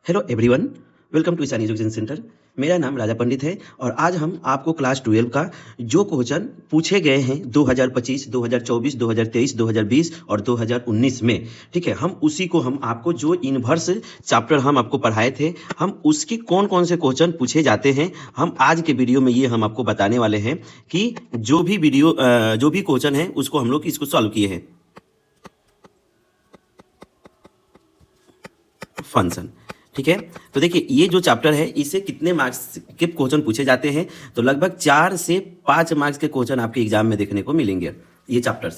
Hello everyone, welcome to Ishan education centre. मेरा नाम राजा पंडित है और आज हम आपको क्लास 12 का जो क्वेश्चन पूछे गए हैं 2025, 2024, 2023, 2020 और 2019 में, ठीक है, हम उसी को हम आपको जो इनवर्स चैप्टर हम आपको पढ़ाए थे, हम उसके कौन कौन से क्वेश्चन पूछे जाते हैं, हम आज के वीडियो में ये हम आपको बताने वाले हैं कि जो भी क्वेश्चन है उसको हम लोग इसको सॉल्व किए हैं। फंक्शन, ठीक है। तो देखिए ये जो चैप्टर है इससे कितने मार्क्स के क्वेश्चन पूछे जाते हैं, तो लगभग 4 से 5 मार्क्स के क्वेश्चन आपके एग्जाम में देखने को मिलेंगे ये चैप्टर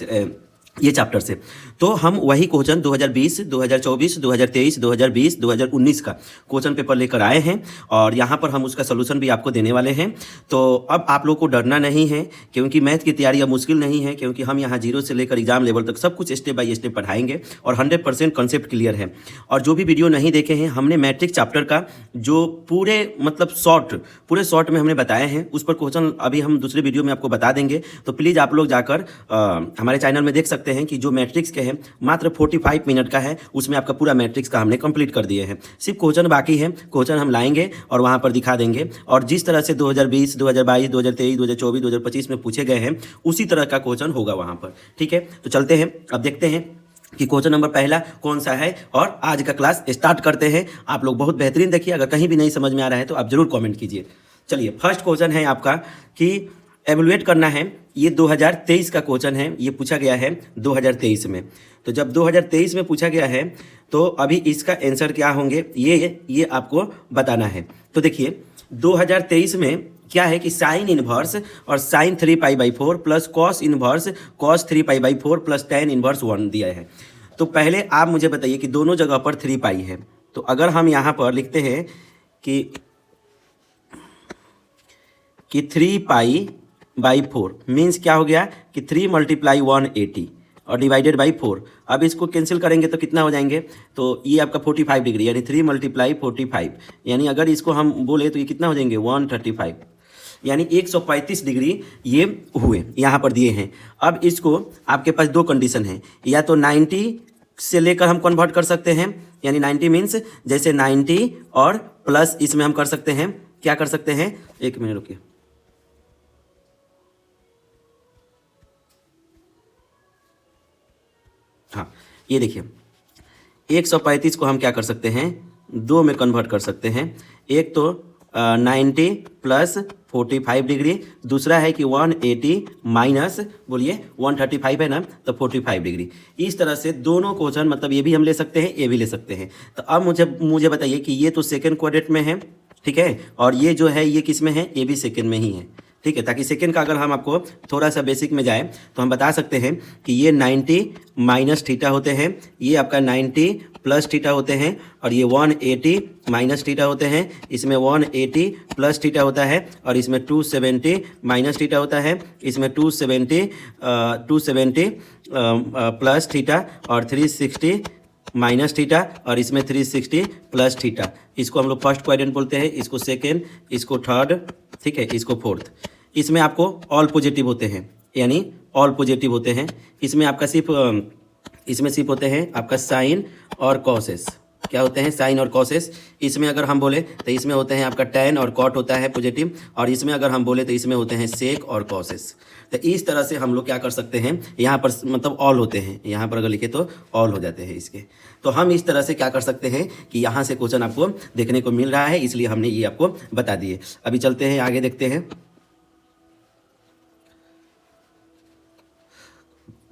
से। तो हम वही क्वेश्चन 2020, 2024, 2023, 2020, 2019 का क्वेश्चन पेपर लेकर आए हैं और यहाँ पर हम उसका सोल्यूशन भी आपको देने वाले हैं। तो अब आप लोग को डरना नहीं है, क्योंकि मैथ की तैयारी अब मुश्किल नहीं है, क्योंकि हम यहाँ जीरो से लेकर एग्जाम लेवल तक सब कुछ स्टेप बाय स्टेप पढ़ाएंगे और 100% कॉन्सेप्ट क्लियर है। और जो भी वीडियो नहीं देखे हैं, हमने मैट्रिक्स चैप्टर का जो पूरे शॉर्ट में हमने बताए हैं, उस पर क्वेश्चन अभी हम दूसरे वीडियो में आपको बता देंगे। तो प्लीज़ आप लोग जाकर हमारे चैनल में देख सकते हैं कि जो मैट्रिक्स के हैं मात्र 45 मिनट का है, उसमें आपका पूरा मैट्रिक्स का हमने कंप्लीट कर दिए हैं। सिर्फ क्वेश्चन बाकी है, क्वेश्चन हम लाएंगे और वहां पर दिखा देंगे। और जिस तरह से 2020, 2022, 2023, 2024, 2025 में पूछे गए हैं, उसी तरह का क्वेश्चन होगा वहां पर। ठीक है, तो चलते हैं, अब देखते हैं कि क्वेश्चन नंबर पहला कौन सा है और आज का क्लास स्टार्ट करते हैं। आप लोग बहुत बेहतरीन देखिए, अगर कहीं भी नहीं समझ में आ रहा है तो आप जरूर कमेंट कीजिए। चलिए, फर्स्ट क्वेश्चन है आपका कि एवेलुएट करना है। ये 2023 का क्वेश्चन है, ये पूछा गया है 2023 में। तो जब 2023 में पूछा गया है तो अभी इसका आंसर क्या होंगे ये आपको बताना है। तो देखिए 2023 में क्या है कि साइन इनवर्स और sine 3π/4 plus cos inverse cos 3π/4 plus tan inverse 1 दिया है। तो पहले आप मुझे बताइए कि दोनों जगह पर 3π है, तो अगर हम यहाँ पर लिखते हैं कि 3π/4 मीन्स क्या हो गया कि 3 × 180 और डिवाइडेड बाई 4। अब इसको कैंसिल करेंगे तो कितना हो जाएंगे, तो ये आपका 45 डिग्री, यानी 3 × 45, यानी अगर इसको हम बोले तो ये कितना हो जाएंगे 135, यानी 135 डिग्री ये हुए, यहाँ पर दिए हैं। अब इसको आपके पास दो कंडीशन है, या तो 90 से लेकर हम कन्वर्ट कर सकते हैं, यानी 90 मीन्स जैसे 90 और प्लस इसमें हम कर सकते हैं, क्या कर सकते हैं, एक मिनट रुकिए, हाँ ये देखिए 135 को हम क्या कर सकते हैं, दो में कन्वर्ट कर सकते हैं। एक तो 90 प्लस 45 डिग्री, दूसरा है कि 180 माइनस बोलिए 135 है ना, तो 45 डिग्री। इस तरह से दोनों क्वेश्चन, मतलब ये भी हम ले सकते हैं, ये भी ले सकते हैं। तो अब मुझे बताइए कि ये तो सेकेंड क्वाड्रेंट में है, ठीक है, और ये जो है ये किस में है, ये भी सेकेंड में ही है, ठीक है। ताकि सेकेंड का अगर हम आपको थोड़ा सा बेसिक में जाए तो हम बता सकते हैं कि ये 90 माइनस थीटा होते हैं, ये आपका 90 प्लस थीटा होते हैं, और ये 180 माइनस थीटा होते हैं, इसमें 180 प्लस थीटा होता है, और इसमें 270 माइनस थीटा होता है, इसमें 270 प्लस थीटा, और 360 माइनस थीटा, और इसमें 360 प्लस थीटा। इसको हम लोग फर्स्ट क्वाड्रेंट बोलते हैं, इसको सेकेंड, इसको थर्ड, ठीक है, इसको फोर्थ। इसमें आपको ऑल पॉजिटिव होते हैं, यानी ऑल पॉजिटिव होते हैं। इसमें आपका सिर्फ होते हैं आपका साइन और कॉसेस, क्या होते हैं, साइन और कॉसेस। इसमें अगर हम बोले तो इसमें होते हैं आपका टैन और कॉट होता है पॉजिटिव, और इसमें अगर हम बोले तो इसमें होते हैं सेक और कॉसेस। तो इस तरह से हम लोग क्या कर सकते हैं, यहाँ पर मतलब ऑल होते हैं, यहाँ पर अगर लिखे तो ऑल हो जाते हैं इसके। तो हम इस तरह से क्या कर सकते हैं कि यहाँ से क्वेश्चन आपको देखने को मिल रहा है, इसलिए हमने ये आपको बता दिए। अभी चलते हैं आगे, देखते हैं।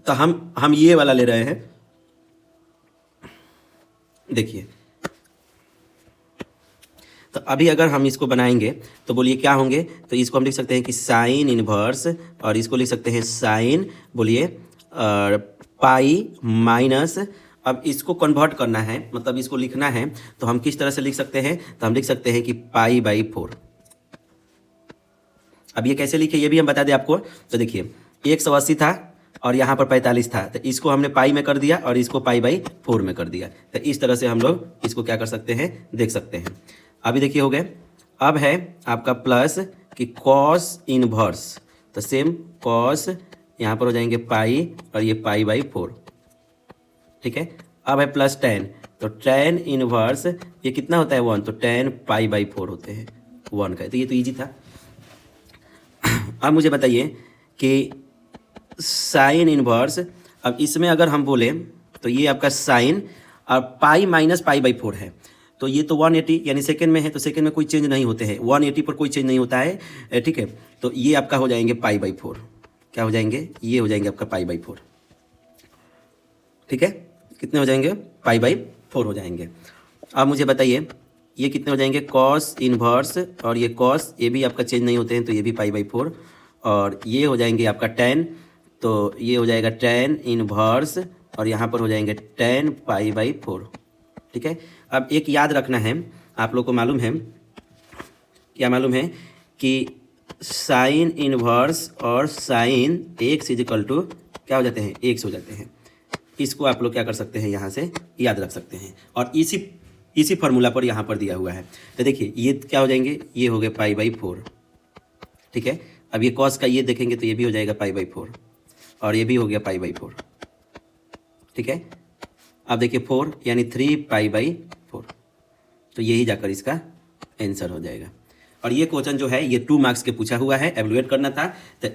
तो हम ये वाला ले रहे हैं, देखिए। तो अभी अगर हम इसको बनाएंगे तो बोलिए क्या होंगे, तो इसको हम लिख सकते हैं कि साइन इनवर्स, और इसको लिख सकते हैं साइन बोलिए पाई माइनस, अब इसको कन्वर्ट करना है, मतलब इसको लिखना है, तो हम किस तरह से लिख सकते हैं, तो हम लिख सकते हैं कि π/4। अब ये कैसे लिखे ये भी हम बता दें आपको। तो देखिए 180 था और यहाँ पर 45 था, तो इसको हमने पाई में कर दिया और इसको π/4 में कर दिया। तो इस तरह से हम लोग इसको क्या कर सकते हैं, देख सकते हैं। अभी देखिए हो गए। अब है आपका प्लस कि कॉस इनवर्स, तो सेम कॉस यहाँ पर हो जाएंगे पाई और ये π/4, ठीक है। अब है प्लस टैन, तो tan इनवर्स ये कितना होता है 1, तो tan π/4 होते हैं 1 का। तो ये तो ईजी था। अब मुझे बताइए कि साइन इनवर्स, अब इसमें अगर हम बोले तो ये आपका साइन और पाई माइनस π/4 है, तो ये तो 180 यानी सेकेंड में है, तो सेकेंड में कोई चेंज नहीं होते हैं, 180 पर कोई चेंज नहीं होता है, ठीक है। तो ये आपका हो जाएंगे π/4, क्या हो जाएंगे, ये हो जाएंगे आपका π/4, ठीक है। कितने हो जाएंगे, π/4 हो जाएंगे। अब मुझे बताइए ये कितने हो जाएंगे, कॉस इनवर्स और ये कॉस, ये भी आपका चेंज नहीं होते हैं, तो ये भी π/4, और ये हो जाएंगे आपका tan, तो ये हो जाएगा tan इनवर्स और यहाँ पर हो जाएंगे tan π/4, ठीक है। अब एक याद रखना है, आप लोग को मालूम है, क्या मालूम है कि साइन इनवर्स और साइन x इजिकल टू क्या हो जाते हैं, x हो जाते हैं। इसको आप लोग क्या कर सकते हैं, यहाँ से याद रख सकते हैं, और इसी फार्मूला पर यहाँ पर दिया हुआ है। तो देखिए ये क्या हो जाएंगे, ये हो गए π/4, ठीक है। अब ये कॉस का ये देखेंगे तो ये भी हो जाएगा π/4 और ये भी हो गया π/4, ठीक है। अब देखिए 4 यानी 3π/4, तो यही जाकर इसका आंसर हो जाएगा। और ये क्वेश्चन जो है ये 2 मार्क्स के पूछा हुआ है, एवलुएट करना था। तो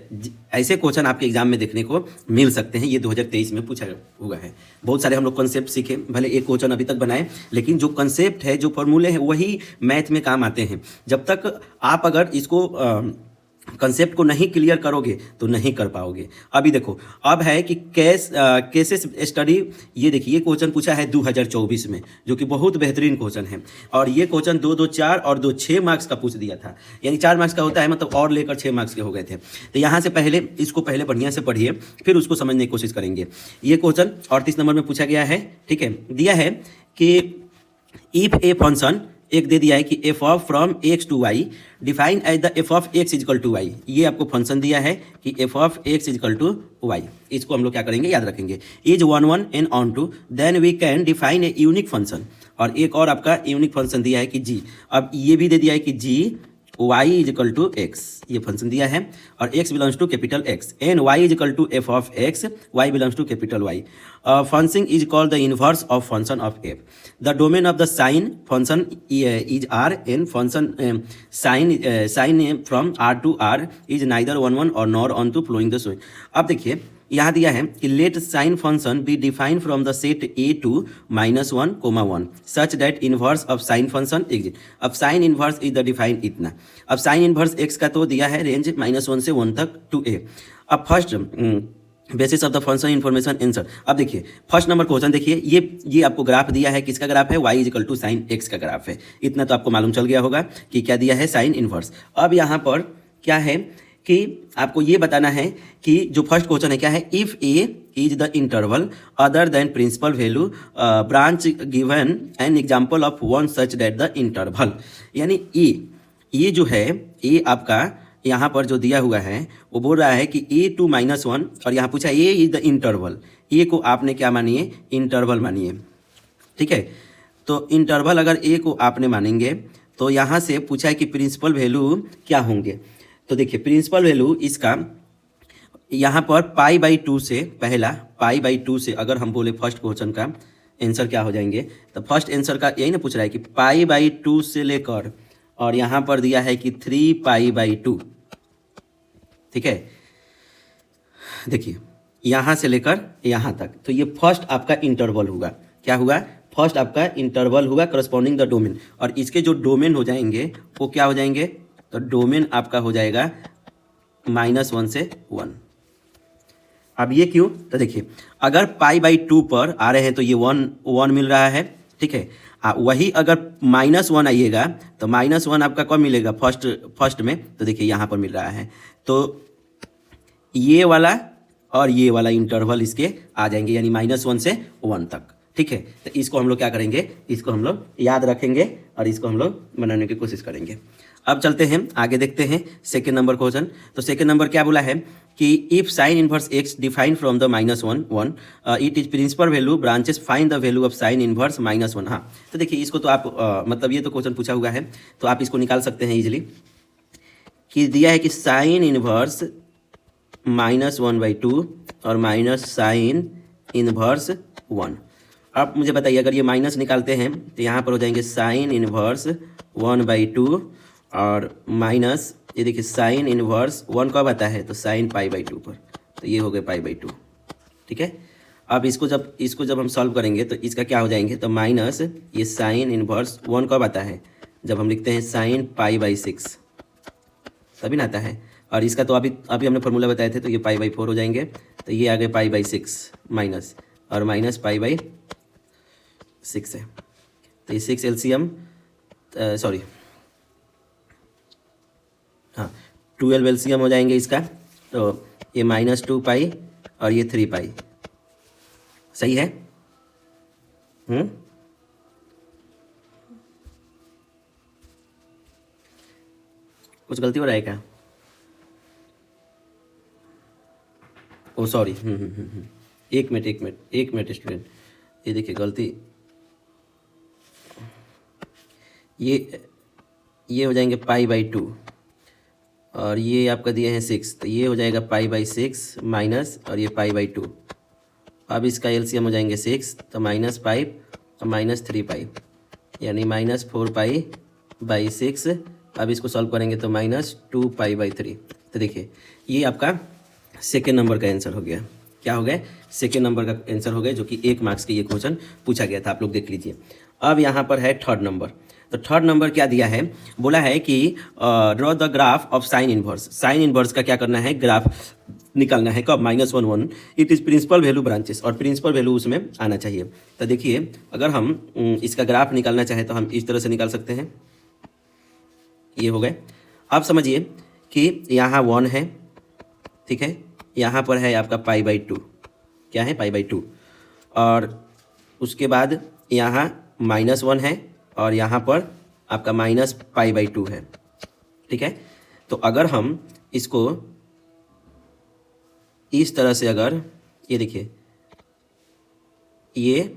ऐसे क्वेश्चन आपके एग्जाम में देखने को मिल सकते हैं, ये 2023 में पूछा हुआ है। बहुत सारे हम लोग कॉन्सेप्ट सीखे, भले एक क्वेश्चन अभी तक बनाए, लेकिन जो कॉन्सेप्ट है, जो फॉर्मूले हैं, वही मैथ में काम आते हैं। जब तक आप अगर इसको कंसेप्ट को नहीं क्लियर करोगे तो नहीं कर पाओगे। अभी देखो, अब है कि केसेस स्टडी, ये देखिए ये क्वेश्चन पूछा है 2024 में, जो कि बहुत बेहतरीन क्वेश्चन है। और ये क्वेश्चन 2 2 4 और 2 6 मार्क्स का पूछ दिया था, यानी 4 मार्क्स का होता है, मतलब और लेकर 6 मार्क्स के हो गए थे। तो यहाँ से पहले इसको पहले बढ़िया से पढ़िए, फिर उसको समझने की कोशिश करेंगे। ये क्वेश्चन 38 नंबर में पूछा गया है, ठीक है। दिया है कि इफ ए फंक्शन, एक दे दिया है कि f of from x to y define as the f of x is equal to y. ये आपको फंक्शन दिया है कि f of x is equal to y. इसको हम लोग क्या करेंगे, याद रखेंगे। Is 1 1 and onto then we can define a unique function. और एक और आपका यूनिक फंक्शन दिया है कि जी, अब ये भी दे दिया है कि जी y इजिकल टू एक्स, ये फंक्शन दिया है, और x belongs to capital X and y is equal to f of x, y belongs to capital Y. Function is called the inverse of function of f. The domain of the sine function is r and function sine from r to r is neither 1 1 और nor onto flowing the sowing. अब देखिए यहाँ दिया है कि let sine function be defined from the set a to -1, 1 such that inverse of sine function exist. अब sine inverse is the defined इतना। अब साइन इनवर्स x का तो दिया है रेंज -1 से 1 तक टू a। अब first basis of the function information answer. अब देखिए फर्स्ट नंबर क्वेश्चन देखिए, ये आपको ग्राफ दिया है, किसका ग्राफ है, y is equal to sine x का ग्राफ है। इतना तो आपको मालूम चल गया होगा कि क्या दिया है, साइन इनवर्स। अब यहाँ पर क्या है कि आपको ये बताना है कि जो फर्स्ट क्वेश्चन है क्या है, if A is the interval other than principal value branch given an example of one such that the interval. यानी ये जो है, ये आपका यहाँ पर जो दिया हुआ है वो बोल रहा है कि a टू -1, और यहाँ पूछा a इज द इंटरवल। ए को आपने क्या मानिए, इंटरवल मानिए, ठीक है। तो इंटरवल अगर a को आपने मानेंगे तो यहाँ से पूछा है कि प्रिंसिपल वैल्यू क्या होंगे। तो देखिए प्रिंसिपल वैल्यू इसका यहाँ पर π/2 से, पहला π/2 से अगर हम बोले फर्स्ट क्वेश्चन का आंसर क्या हो जाएंगे, तो फर्स्ट आंसर का यही ना पूछ रहा है कि π/2 से लेकर, और यहाँ पर दिया है कि 3π/2, ठीक है। देखिए यहाँ से लेकर यहाँ तक, तो ये फर्स्ट आपका इंटरवल होगा। क्या हुआ, फर्स्ट आपका इंटरवल हुआ करस्पॉन्डिंग द डोमेन। और इसके जो डोमेन हो जाएंगे वो क्या हो जाएंगे, तो डोमेन आपका हो जाएगा -1 से 1। अब ये क्यों, तो देखिए अगर π/2 पर आ रहे हैं तो ये 1 मिल रहा है, ठीक है। वही अगर -1 आइएगा तो -1 आपका कब मिलेगा, फर्स्ट में, तो देखिए यहाँ पर मिल रहा है। तो ये वाला और ये वाला इंटरवल इसके आ जाएंगे, यानी -1 से 1 तक, ठीक है। तो इसको हम लोग क्या करेंगे, इसको हम लोग याद रखेंगे और इसको हम लोग बनाने की कोशिश करेंगे। अब चलते हैं आगे, देखते हैं सेकेंड नंबर क्वेश्चन। तो सेकेंड नंबर क्या बोला है कि if sine inverse x define from the -1 1 it is principal value branches find the value of sine inverse -1। हाँ, तो देखिए इसको तो आप मतलब ये तो क्वेश्चन पूछा हुआ है, तो आप इसको निकाल सकते हैं इजीली। कि दिया है कि साइन इनवर्स -1/2 और माइनस साइन इनवर्स 1। अब मुझे बताइए, अगर ये माइनस निकालते हैं तो यहाँ पर हो जाएंगे साइन इनवर्स 1/2 और माइनस ये देखिए साइन इनवर्स 1 कब आता है, तो साइन π/2 पर, तो ये हो गए π/2। ठीक है, अब इसको जब हम सॉल्व करेंगे तो इसका क्या हो जाएंगे, तो माइनस ये साइन इनवर्स 1 कब आता है, जब हम लिखते हैं साइन π/6 तभी ना आता है। और इसका तो अभी हमने फॉर्मूला बताए थे, तो ये π/4 हो जाएंगे, तो ये आ गए π/6 माइनस और माइनस π/6 है, तो ये 6 एलसीएम सॉरी हाँ 12 एलसीएम हो जाएंगे इसका, तो ये -2π और ये 3π, सही है। कुछ गलती हो रहा है क्या? ओ सॉरी, एक मिनट स्टूडेंट, ये देखिए गलती, ये हो जाएंगे π/2 और ये आपका दिए हैं 6, तो ये हो जाएगा π/6 माइनस और ये π/2। अब इसका एलसीएम हो जाएंगे 6, तो -5 और -3π यानी -4π/6। अब इसको सॉल्व करेंगे तो -2π/3। तो देखिए ये आपका सेकेंड नंबर का आंसर हो गया। क्या हो गया? सेकेंड नंबर का आंसर हो गया, जो कि 1 मार्क्स के ये क्वेश्चन पूछा गया था, आप लोग देख लीजिए। अब यहाँ पर है थर्ड नंबर। तो थर्ड नंबर क्या दिया है, बोला है कि draw the graph of sine inverse. Sine inverse का क्या करना है, ग्राफ निकालना है कब, -1 1 it is principal value branches, और प्रिंसिपल वैल्यू उसमें आना चाहिए। तो देखिए अगर हम इसका ग्राफ निकालना चाहें तो हम इस तरह से निकाल सकते हैं, ये हो गए। अब समझिए कि यहाँ 1 है, ठीक है, यहाँ पर है आपका π/2, क्या है π/2, और उसके बाद यहाँ -1 है और यहाँ पर आपका -π/2 है, ठीक है। तो अगर हम इसको इस तरह से, अगर ये देखिए ये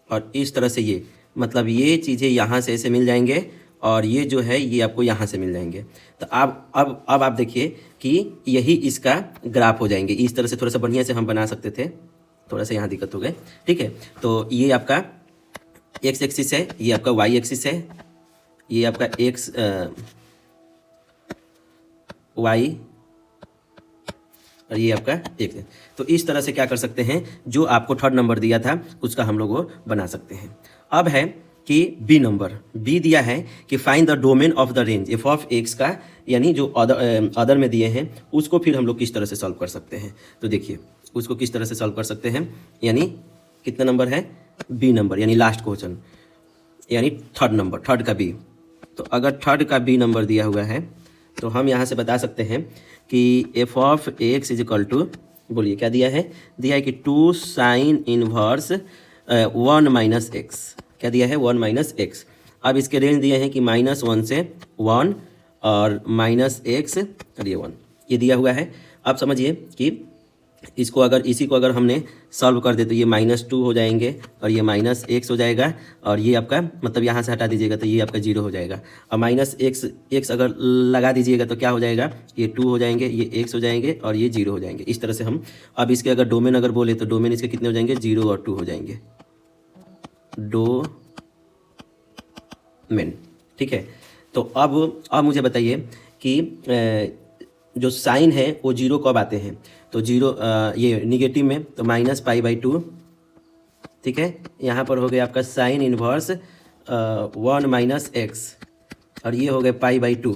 और इस तरह से, ये मतलब ये चीज़ें यहाँ से ऐसे मिल जाएंगे और ये जो है ये आपको यहाँ से मिल जाएंगे। तो अब आप देखिए कि यही इसका ग्राफ हो जाएंगे। इस तरह से थोड़ा सा बढ़िया से हम बना सकते थे, थोड़ा सा यहाँ दिक्कत हो गए, ठीक है। तो ये आपका x एक्सिस है, ये आपका y एक्सिस है, ये आपका x y और ये आपका x है। तो इस तरह से क्या कर सकते हैं, जो आपको थर्ड नंबर दिया था उसका हम लोग वो बना सकते हैं। अब है कि बी नंबर, बी दिया है कि find the domain of the range f of x का, यानी जो अदर में दिए हैं उसको फिर हम लोग किस तरह से सॉल्व कर सकते हैं। तो देखिए उसको किस तरह से सॉल्व कर सकते हैं, यानी कितना नंबर है, बी नंबर, यानी लास्ट क्वेश्चन, यानी थर्ड नंबर, थर्ड का बी। तो अगर थर्ड का बी नंबर दिया हुआ है तो हम यहाँ से बता सकते हैं कि f of x is equal to, बोलिए क्या दिया है, दिया है कि 2 साइन इनवर्स 1 - x, क्या दिया है, 1 - x। अब इसके रेंज दिए हैं कि -1 से 1 और -x और ये 1, ये दिया हुआ है। अब समझिए कि इसको अगर, इसी को अगर हमने सॉल्व कर दे तो ये -2 हो जाएंगे और ये -x हो जाएगा, और ये आपका मतलब यहाँ से हटा दीजिएगा तो ये आपका 0 हो जाएगा, और -x अगर लगा दीजिएगा तो क्या हो जाएगा, ये 2 हो जाएंगे, ये x हो जाएंगे और ये 0 हो जाएंगे। इस तरह से हम अब इसके अगर डोमेन अगर बोले तो डोमेन इसके कितने हो जाएंगे, 0 और 2 हो जाएंगे, डोमेन, ठीक है। तो अब मुझे बताइए कि जो साइन है वो 0 कब आते हैं, तो 0 ये निगेटिव में, तो -π/2, ठीक है। यहाँ पर हो गया आपका साइन इनवर्स 1 - x और ये हो गए π/2,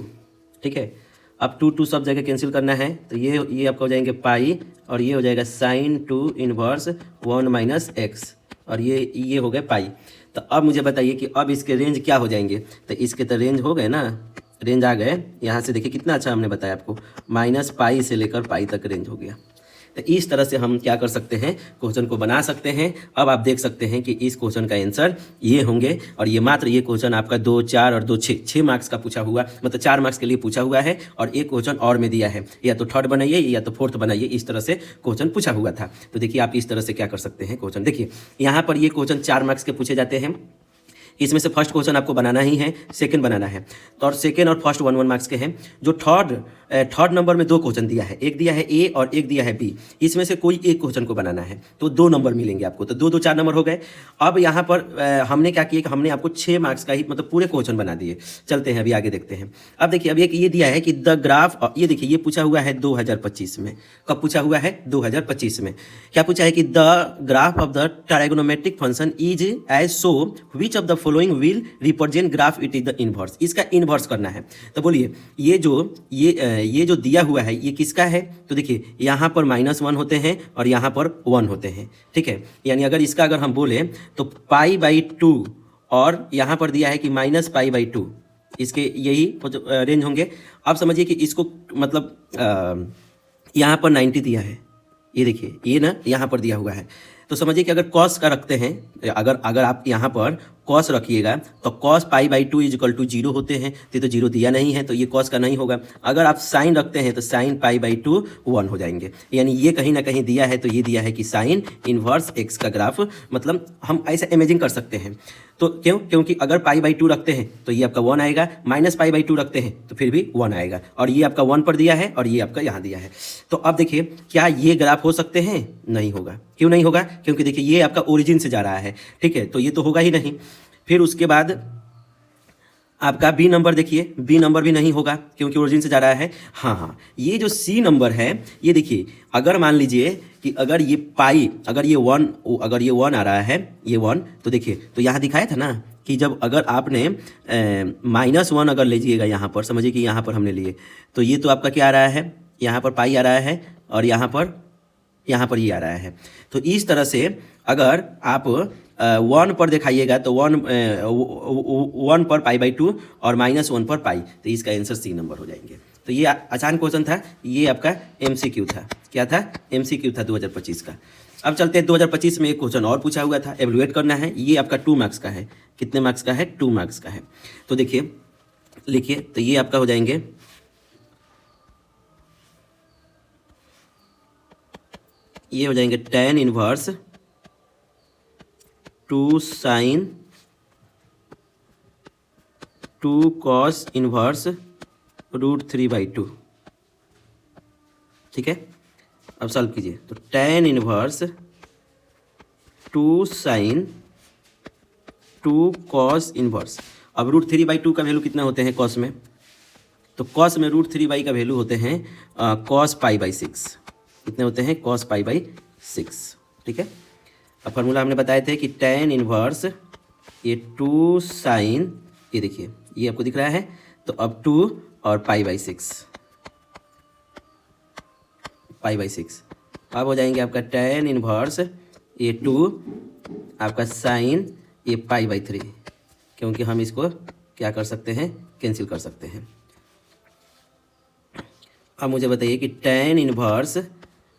ठीक है। अब 2 सब जगह कैंसिल करना है, तो ये आपका हो जाएंगे पाई और ये हो जाएगा साइन 2 इनवर्स 1 - x और ये हो गए पाई। तो अब मुझे बताइए कि अब इसके रेंज क्या हो जाएंगे, तो इसके तो रेंज हो गए ना, रेंज आ गए। यहाँ से देखिए कितना अच्छा हमने बताया आपको, -π से लेकर π तक रेंज हो गया। तो इस तरह से हम क्या कर सकते हैं, क्वेश्चन को बना सकते हैं। अब आप देख सकते हैं कि इस क्वेश्चन का आंसर ये होंगे, और ये मात्र ये क्वेश्चन आपका 2 4 और 2 6 मार्क्स का पूछा हुआ, मतलब 4 मार्क्स के लिए पूछा हुआ है, और एक क्वेश्चन और में दिया है, या तो थर्ड बनाइए या तो फोर्थ बनाइए, इस तरह से क्वेश्चन पूछा हुआ था। तो देखिए आप इस तरह से क्या कर सकते हैं क्वेश्चन। देखिए यहाँ पर ये क्वेश्चन 4 मार्क्स के पूछे जाते हैं, इसमें से फर्स्ट क्वेश्चन आपको बनाना ही है, सेकंड बनाना है। तो और सेकंड और फर्स्ट 1 1 मार्क्स के हैं। जो थर्ड नंबर में 2 क्वेश्चन दिया है, एक दिया है ए और एक दिया है बी, इसमें से कोई एक क्वेश्चन को बनाना है, तो 2 नंबर मिलेंगे आपको। तो 2 2 4 नंबर हो गए। अब यहाँ पर हमने क्या किया कि हमने आपको 6 मार्क्स का ही मतलब पूरे क्वेश्चन बना दिए। चलते हैं अभी आगे देखते हैं। अब देखिए, अब एक ये दिया है कि द ग्राफ, ये देखिए ये पूछा हुआ है 2025 में। कब पूछा हुआ है? 2025 में। क्या पूछा है कि the graph of the trigonometric function is as so which of the following will represent graph it is the inverse. इसका इनवर्स करना है। तो बोलिए ये जो दिया हुआ है ये किसका है? तो देखिए यहाँ पर -1 होते हैं और यहाँ पर 1 होते हैं, ठीक है। यानी अगर हम बोले तो π/2 और यहाँ पर दिया है कि -π/2, इसके यही रेंज होंगे। अब समझिए कि इसको मतलब यहाँ पर 90 दिया है, ये देखिए ये ना यहाँ पर दिया हुआ है। तो समझिए कि अगर कॉस का रखते हैं, अगर आप यहाँ पर कॉस रखिएगा तो कॉस π/2 = 0 होते हैं। तो 0 दिया नहीं है तो ये कॉस का नहीं होगा। अगर आप साइन रखते हैं तो साइन π/2 1 हो जाएंगे। यानी ये कहीं ना कहीं दिया है, तो ये दिया है कि साइन इनवर्स x का ग्राफ, मतलब हम ऐसा इमेजिन कर सकते हैं। तो क्योंकि अगर π/2 रखते हैं तो ये आपका 1 आएगा, -π/2 रखते हैं तो फिर भी 1 आएगा, और ये आपका 1 पर दिया है और ये आपका यहाँ दिया है। तो अब देखिए क्या ये ग्राफ हो सकते हैं? नहीं होगा। क्यों नहीं होगा? क्योंकि देखिए ये आपका ओरिजिन से जा रहा है, ठीक है, तो ये तो होगा ही नहीं। फिर उसके बाद आपका बी नंबर, देखिए बी नंबर भी नहीं होगा क्योंकि ओरिजिन से जा रहा है। हाँ, ये जो सी नंबर है, ये देखिए अगर मान लीजिए कि अगर ये अगर ये 1 आ रहा है, ये 1, तो देखिए तो यहाँ दिखाया था ना कि जब अगर आपने -1 अगर लीजिएगा यहाँ पर, समझिए कि यहाँ पर हमने लिए, तो ये तो आपका क्या आ रहा है? यहाँ पर पाई आ रहा है और यहाँ पर ये आ रहा है। तो इस तरह से अगर आप 1 पर दिखाइएगा तो 1 पर π/2 और -1 पर पाई, तो इसका आंसर सी नंबर हो जाएंगे। तो ये आसान क्वेश्चन था, ये आपका MCQ था। क्या था? MCQ था 2025 का। अब चलते हैं 2025 में एक क्वेश्चन और पूछा हुआ था, एवलुएट करना है। ये आपका 2 मार्क्स का है। कितने मार्क्स का है? 2 मार्क्स का है। तो देखिए लिखिए, तो ये आपका हो जाएंगे, ये हो जाएंगे tan inverse 2 sin 2 cos inverse √3/2, ठीक है। अब सॉल्व कीजिए, तो tan inverse 2 sin 2 cos inverse. अब √3/2 का वैल्यू कितना होते हैं कॉस में? तो कॉस में √3 का वैल्यू होते हैं cos π/6। कितने होते हैं? cos π/6, ठीक है। अब फार्मूला हमने बताए थे कि tan इनवर्स ये 2 sin, ये देखिए ये आपको दिख रहा है, तो अब 2 और π/6 अब हो जाएंगे आपका tan इनवर्स ये 2 आपका साइन ये π/3, क्योंकि हम इसको क्या कर सकते हैं? कैंसिल कर सकते हैं। अब मुझे बताइए कि tan इनवर्स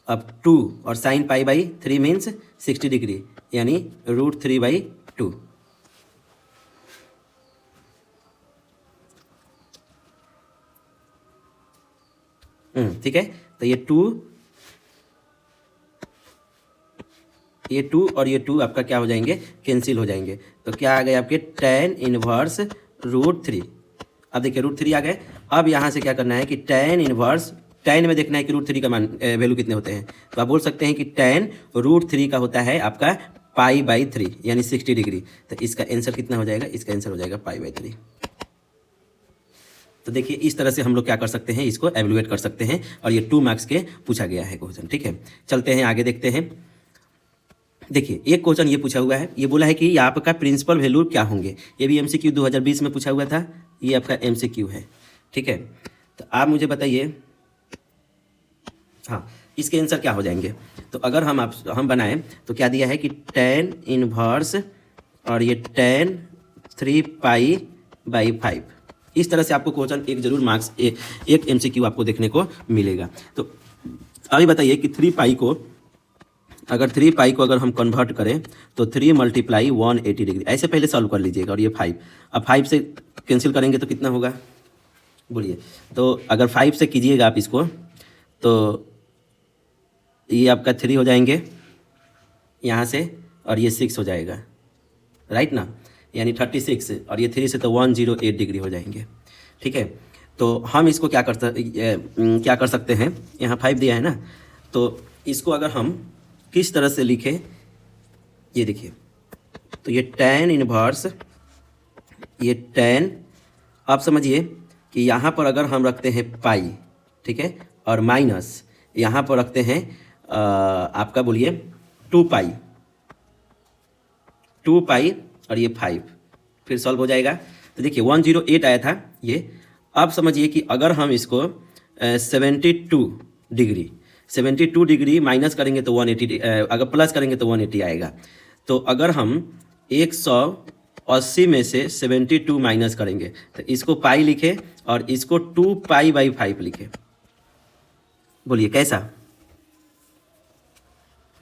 अब 2 और साइन π/3 मीन्स 60 डिग्री, यानी √3/2। ठीक है। तो ये 2 और ये 2 आपका क्या हो जाएंगे? कैंसिल हो जाएंगे। तो क्या आ गए आपके? tan inverse √3। अब देखिए √3 आ गए। अब यहाँ से क्या करना है कि tan इनवर्स, tan में देखना है कि √3 का मान वैल्यू कितने होते हैं। तो आप बोल सकते हैं कि tan √3 का होता है आपका π/3 यानी 60 डिग्री। तो इसका आंसर कितना हो जाएगा? इसका आंसर हो जाएगा π/3। तो देखिए इस तरह से हम लोग क्या कर सकते हैं, इसको एवलुएट कर सकते हैं, और ये 2 मार्क्स के पूछा गया है क्वेश्चन, ठीक है। चलते हैं आगे देखते हैं। देखिए एक क्वेश्चन ये पूछा हुआ है, ये बोला है कि आपका प्रिंसिपल वैल्यू क्या होंगे। ये भी MCQ 2020 में पूछा हुआ था, ये आपका MCQ है, ठीक है। तो आप मुझे बताइए, हाँ इसके आंसर क्या हो जाएंगे। तो अगर हम बनाएं तो क्या दिया है कि tan इनवर्स और ये tan 3π/5। इस तरह से आपको क्वेश्चन एक जरूर मार्क्स एक MCQ आपको देखने को मिलेगा। तो अभी बताइए कि 3π को अगर हम कन्वर्ट करें तो 3 × 180 डिग्री, ऐसे पहले सॉल्व कर लीजिएगा। और ये 5, अब 5 से कैंसिल करेंगे तो कितना होगा बोलिए। तो अगर 5 से कीजिएगा आप इसको तो ये आपका 3 हो जाएंगे यहाँ से, और ये 6 हो जाएगा, राइट ना। यानी 36 और ये 3 से तो 108 डिग्री हो जाएंगे। ठीक है, तो हम इसको क्या कर सकते हैं, यहाँ 5 दिया है ना, तो इसको अगर हम किस तरह से लिखें, ये देखिए, तो ये tan इनवर्स, ये tan, आप समझिए कि यहाँ पर अगर हम रखते हैं पाई, ठीक है, और माइनस यहाँ पर रखते हैं आपका बोलिए 2 पाई और ये 5, फिर सॉल्व हो जाएगा। तो देखिए 108 आया था ये। अब समझिए कि अगर हम इसको 72 डिग्री माइनस करेंगे तो 180, अगर प्लस करेंगे तो 180 आएगा। तो अगर हम 180 में से 72 माइनस करेंगे तो इसको पाई लिखे और इसको 2 पाई बाई 5 लिखे। बोलिए कैसा?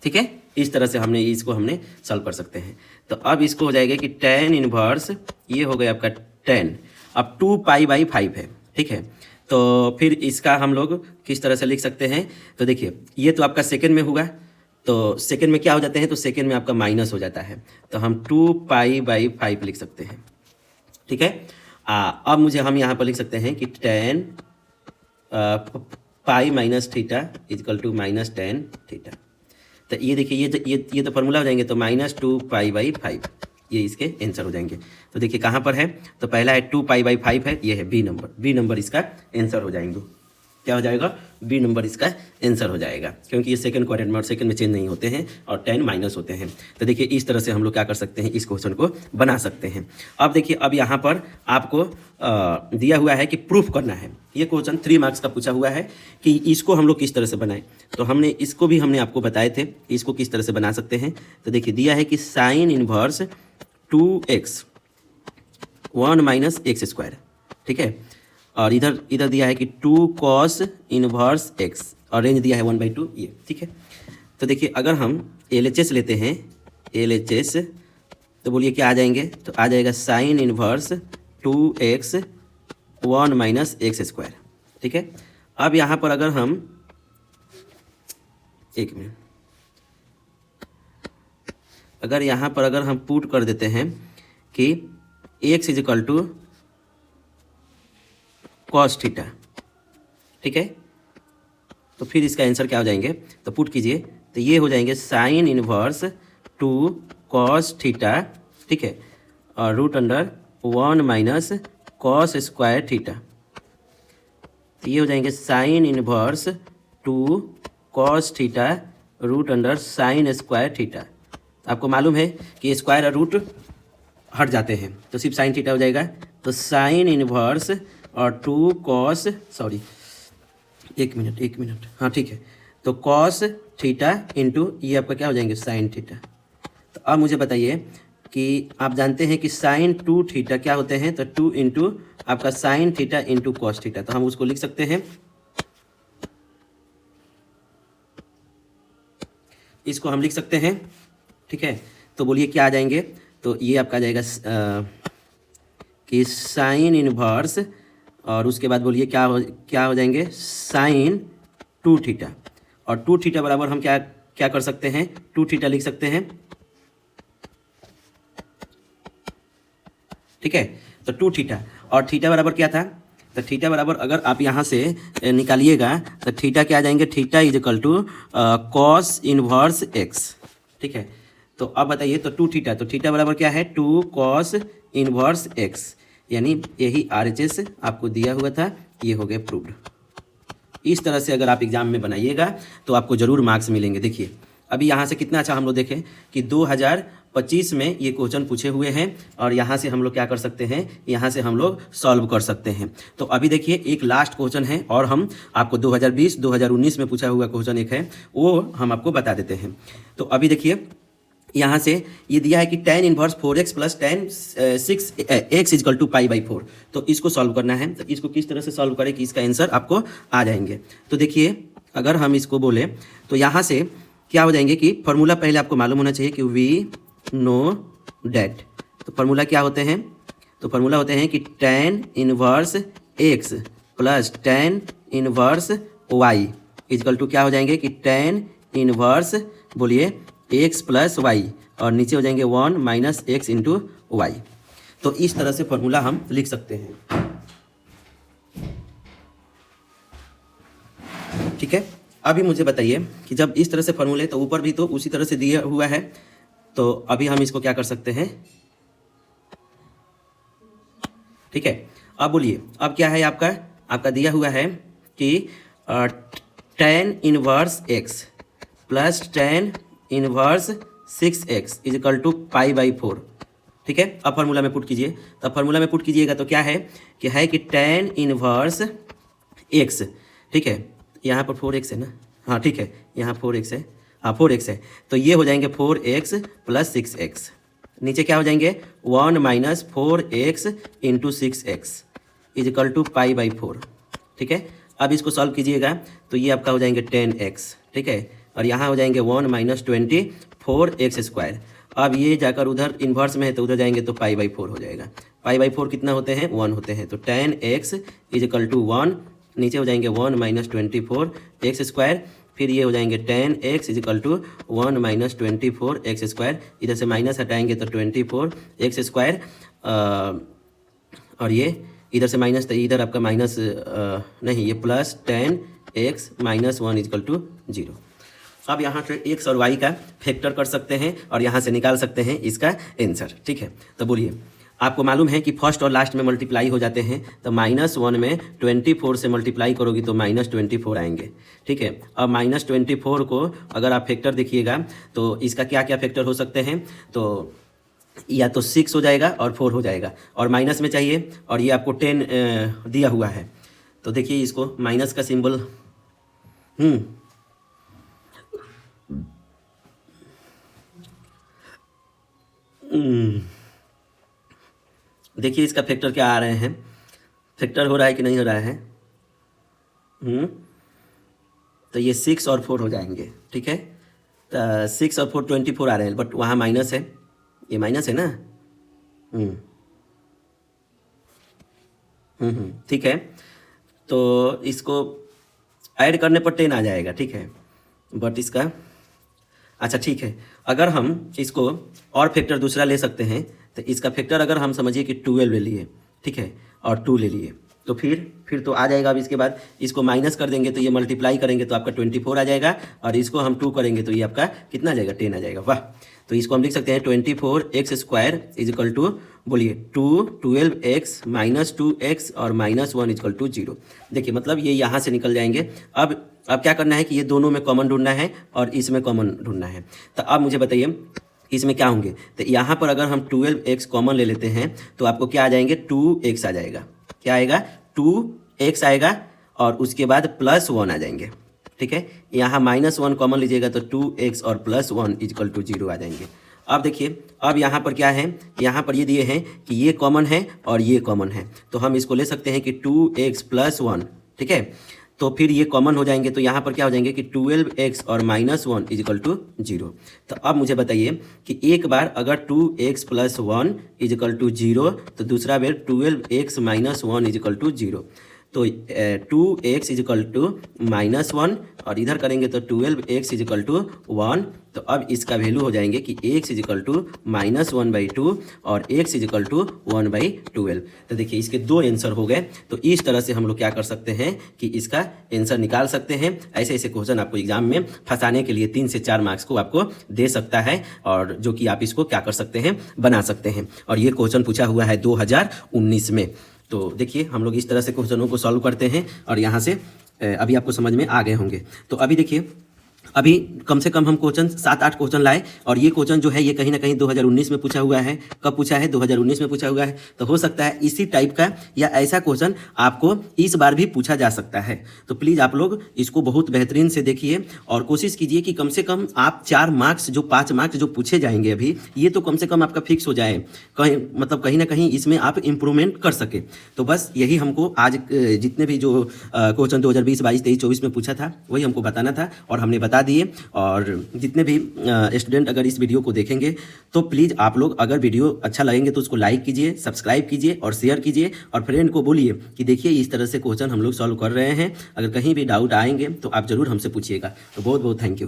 ठीक है, इस तरह से इसको हमने सॉल्व कर सकते हैं। तो अब इसको हो जाएगा कि tan इनवर्स, ये हो गया आपका 10, अब 2 पाई बाई 5 है। ठीक है, तो फिर इसका हम लोग किस तरह से लिख सकते हैं, तो देखिए ये तो आपका सेकेंड में होगा, तो सेकेंड में क्या हो जाते हैं, तो सेकेंड में आपका माइनस हो जाता है, तो हम 2 पाई बाई 5 लिख सकते हैं। ठीक है, अब हम यहाँ पर लिख सकते हैं कि tan pi minus theta is equal to minus tan theta. तो ये देखिए ये तो फॉर्मूला हो जाएंगे, तो -2 पाई बाई 5, ये इसके आंसर हो जाएंगे। तो देखिए कहाँ पर है, तो पहला है 2 पाई बाई 5 है, ये है बी नंबर इसका आंसर हो जाएंगे। क्या हो जाएगा? बी नंबर इसका आंसर हो जाएगा, क्योंकि ये सेकंड क्वाड्रेंट में और सेकंड में चेंज नहीं होते हैं और 10 माइनस होते हैं। तो देखिए इस तरह से हम लोग क्या कर सकते हैं, इस क्वेश्चन को बना सकते हैं। अब देखिए, अब यहाँ पर आपको दिया हुआ है कि प्रूफ करना है। ये क्वेश्चन 3 मार्क्स का पूछा हुआ है कि इसको हम लोग किस तरह से बनाएं। तो इसको भी हमने आपको बताए थे, इसको किस तरह से बना सकते हैं। तो देखिए दिया है कि sine inverse 2x 1 minus x square. ठीक है, और इधर दिया है कि 2 cos इनवर्स x और रेंज दिया है 1/2 ये। ठीक है, तो देखिए अगर हम LHS लेते हैं, LHS, तो बोलिए क्या आ जाएंगे, तो आ जाएगा sine inverse 2x 1 minus x square. ठीक है, अब यहाँ पर अगर हम एक मिनट, अगर हम पुट कर देते हैं कि x is equal to cos theta, ठीक है, तो फिर इसका आंसर क्या हो जाएंगे, तो पुट कीजिए, तो ये हो जाएंगे साइन इनवर्स 2 कॉस थीटा, ठीक है, और √1 माइनस कॉस स्क्वायर थीटा। तो ये हो जाएंगे sine inverse 2 cos theta √sin square theta. आपको मालूम है कि स्क्वायर और रूट हट जाते हैं, तो सिर्फ साइन थीटा हो जाएगा। तो साइन इनवर्स और 2 कॉस, सॉरी एक मिनट, हाँ ठीक है, तो कॉस थीटा इंटू ये आपका क्या हो जाएंगे, साइन थीटा। तो अब मुझे बताइए कि आप जानते हैं कि साइन 2 थीटा क्या होते हैं, तो 2 इंटू आपका sine theta into cos theta. तो हम उसको लिख सकते हैं, इसको हम लिख सकते हैं। ठीक है, तो बोलिए क्या आ जाएंगे, तो ये आपका आ जाएगा कि साइन इनवर्स और उसके बाद बोलिए क्या हो जाएंगे, साइन 2 थीटा, और 2 थीटा बराबर हम क्या कर सकते हैं, 2 थीटा लिख सकते हैं। ठीक है, तो 2 थीटा, और थीटा बराबर क्या था, तो थीटा बराबर अगर आप यहाँ से निकालिएगा तो थीटा क्या आ जाएंगे, theta is equal to cos inverse x. ठीक है, तो अब बताइए, तो 2 थीटा, तो थीटा बराबर क्या है, 2 कॉस इनवर्स एक्स, यानी यही RHS आपको दिया हुआ था, ये हो गया प्रूव्ड। इस तरह से अगर आप एग्जाम में बनाइएगा तो आपको ज़रूर मार्क्स मिलेंगे। देखिए अभी यहाँ से कितना अच्छा हम लोग देखें कि 2025 में ये क्वेश्चन पूछे हुए हैं, और यहाँ से हम लोग क्या कर सकते हैं, यहाँ से हम लोग सॉल्व कर सकते हैं। तो अभी देखिए एक लास्ट क्वेश्चन है, और हम आपको 2020-2019 में पूछा हुआ क्वेश्चन एक है, वो हम आपको बता देते हैं। तो अभी देखिए यहाँ से ये दिया है कि tan inverse 4x plus tan 6x is equal to pi by 4। तो इसको सॉल्व करना है, तो इसको किस तरह से सॉल्व करें कि इसका आंसर आपको आ जाएंगे। तो देखिए अगर हम इसको बोले तो यहाँ से क्या हो जाएंगे कि फॉर्मूला पहले आपको मालूम होना चाहिए कि वी नो डैट। तो फॉर्मूला क्या होते हैं, तो फॉर्मूला होते हैं कि tan inverse x plus tan inverse y is equal to क्या हो जाएंगे कि tan इनवर्स बोलिए x प्लस वाई, और नीचे हो जाएंगे 1 माइनस एक्स इंटू वाई। तो इस तरह से फॉर्मूला हम लिख सकते हैं। ठीक है, अभी मुझे बताइए कि जब इस तरह से फॉर्मूले, तो ऊपर भी तो उसी तरह से दिया हुआ है, तो अभी हम इसको क्या कर सकते हैं। ठीक है, अब बोलिए, अब क्या है आपका दिया हुआ है कि tan inverse x plus tan inverse 6x is equal to π/4। ठीक है, अब फार्मूला में पुट कीजिए। तो फार्मूला में पुट कीजिएगा तो क्या है कि tan इनवर्स x, ठीक है, यहाँ पर 4x है ना, हाँ ठीक है, यहाँ 4x है, हाँ 4x है, तो ये हो जाएंगे 4x प्लस 6x। नीचे क्या हो जाएंगे 1 minus 4x into 6x is equal to π/4। ठीक है, अब इसको सॉल्व कीजिएगा तो ये आपका हो जाएंगे 10x। ठीक है, और यहाँ हो जाएंगे 1 माइनस 20 4x स्क्वायर। अब ये जाकर उधर इन्वर्स में है तो उधर जाएंगे तो π/4 हो जाएगा। π/4 कितना होते हैं 1 होते हैं, तो tan x is equal to 1, नीचे हो जाएंगे 1 माइनस 24x स्क्वायर, फिर ये हो जाएंगे tan x is equal to 1 minus 24x square, इधर से माइनस हटाएंगे तो 24x स्क्वायर, और ये इधर से माइनस, तो इधर आपका माइनस नहीं, ये plus tan x minus 1 is equal to 0। अब यहाँ से x और y का फैक्टर कर सकते हैं और यहाँ से निकाल सकते हैं इसका आंसर। ठीक है, तो बोलिए, आपको मालूम है कि फर्स्ट और लास्ट में मल्टीप्लाई हो जाते हैं, तो -1 में 24 से मल्टीप्लाई करोगी तो -24 आएंगे। ठीक है, अब -24 को अगर आप फैक्टर देखिएगा तो इसका क्या क्या फैक्टर हो सकते हैं, तो या तो 6 हो जाएगा और 4 हो जाएगा, और माइनस में चाहिए, और ये आपको 10 दिया हुआ है, तो देखिए इसको माइनस का सिंबल, देखिए इसका फैक्टर क्या आ रहे हैं, फैक्टर हो रहा है कि नहीं हो रहा है, तो ये 6 और 4 हो जाएंगे। ठीक है, तो 6 और 4 24 आ रहे हैं, बट वहाँ माइनस है, ये माइनस है ना, ठीक है, तो इसको ऐड करने पर 10 आ जाएगा। ठीक है, बट इसका अच्छा ठीक है, अगर हम इसको और फैक्टर दूसरा ले सकते हैं, तो इसका फैक्टर अगर हम समझिए कि 12 ले लिए, ठीक है, और 2 ले लिए, तो फिर तो आ जाएगा। अब इसके बाद इसको माइनस कर देंगे तो ये मल्टीप्लाई करेंगे तो आपका 24 आ जाएगा, और इसको हम 2 करेंगे तो ये आपका कितना आ जाएगा 10 आ जाएगा। वाह, तो इसको हम लिख सकते हैं 24x square is equal to, बोलिए 12x माइनस 2x और माइनस 1 इक्वल टू 0। देखिए मतलब ये यहाँ से निकल जाएंगे। अब क्या करना है कि ये दोनों में कॉमन ढूंढना है और इसमें कॉमन ढूंढना है। तो अब मुझे बताइए इसमें क्या होंगे, तो यहाँ पर अगर हम 12x कॉमन ले लेते हैं तो आपको क्या आ जाएंगे 2x आ जाएगा, क्या आएगा 2x आएगा, और उसके बाद +1 आ जाएंगे। ठीक है, यहाँ -1 कॉमन लीजिएगा तो 2x और +1 इक्वल टू 0 आ जाएंगे। अब देखिए, अब यहाँ पर क्या है, यहाँ पर ये दिए हैं कि ये कॉमन है और ये कॉमन है, तो हम इसको ले सकते हैं कि 2x + 1। ठीक है, तो फिर ये कॉमन हो जाएंगे, तो यहाँ पर क्या हो जाएंगे कि 12x और -1 इक्वल टू 0। तो अब मुझे बताइए कि एक बार अगर 2x + 1 इक्वल टू 0, तो दूसरा बार 12x - 1 इक्वल टू 0, तो 2x इक्वल टू -1, और इधर करेंगे तो 12x इक्वल टू 1। तो अब इसका वैल्यू हो जाएंगे कि x इक्वल टू -1/2 और x इक्वल टू 1/12। तो देखिए इसके 2 आंसर हो गए। तो इस तरह से हम लोग क्या कर सकते हैं कि इसका आंसर निकाल सकते हैं। ऐसे ऐसे क्वेश्चन आपको एग्जाम में फंसाने के लिए 3 से 4 मार्क्स को आपको दे सकता है, और जो कि आप इसको क्या कर सकते हैं, बना सकते हैं। और ये क्वेश्चन पूछा हुआ है 2019 में। तो देखिए हम लोग इस तरह से क्वेश्चनों को सॉल्व करते हैं, और यहाँ से अभी आपको समझ में आ गए होंगे। तो अभी देखिए, अभी कम से कम हम क्वेश्चन 7-8 क्वेश्चन लाए, और ये क्वेश्चन जो है ये कहीं ना कहीं 2019 में पूछा हुआ है। कब पूछा है? 2019 में पूछा हुआ है। तो हो सकता है इसी टाइप का या ऐसा क्वेश्चन आपको इस बार भी पूछा जा सकता है। तो प्लीज़ आप लोग इसको बहुत बेहतरीन से देखिए और कोशिश कीजिए कि कम से कम आप 4 मार्क्स जो 5 मार्क्स जो पूछे जाएंगे अभी, ये तो कम से कम आपका फिक्स हो जाए, कहीं ना कहीं इसमें आप इम्प्रूवमेंट कर सके। तो बस यही हमको आज जितने भी जो क्वेश्चन 2020, 22, 23, 24 में पूछा था वही हमको बताना था, और हमने बता दिए। और जितने भी स्टूडेंट अगर इस वीडियो को देखेंगे तो प्लीज़ आप लोग अगर वीडियो अच्छा लगेंगे तो उसको लाइक कीजिए, सब्सक्राइब कीजिए और शेयर कीजिए, और फ्रेंड को बोलिए कि देखिए इस तरह से क्वेश्चन हम लोग सॉल्व कर रहे हैं। अगर कहीं भी डाउट आएंगे तो आप ज़रूर हमसे पूछिएगा। तो बहुत बहुत थैंक यू।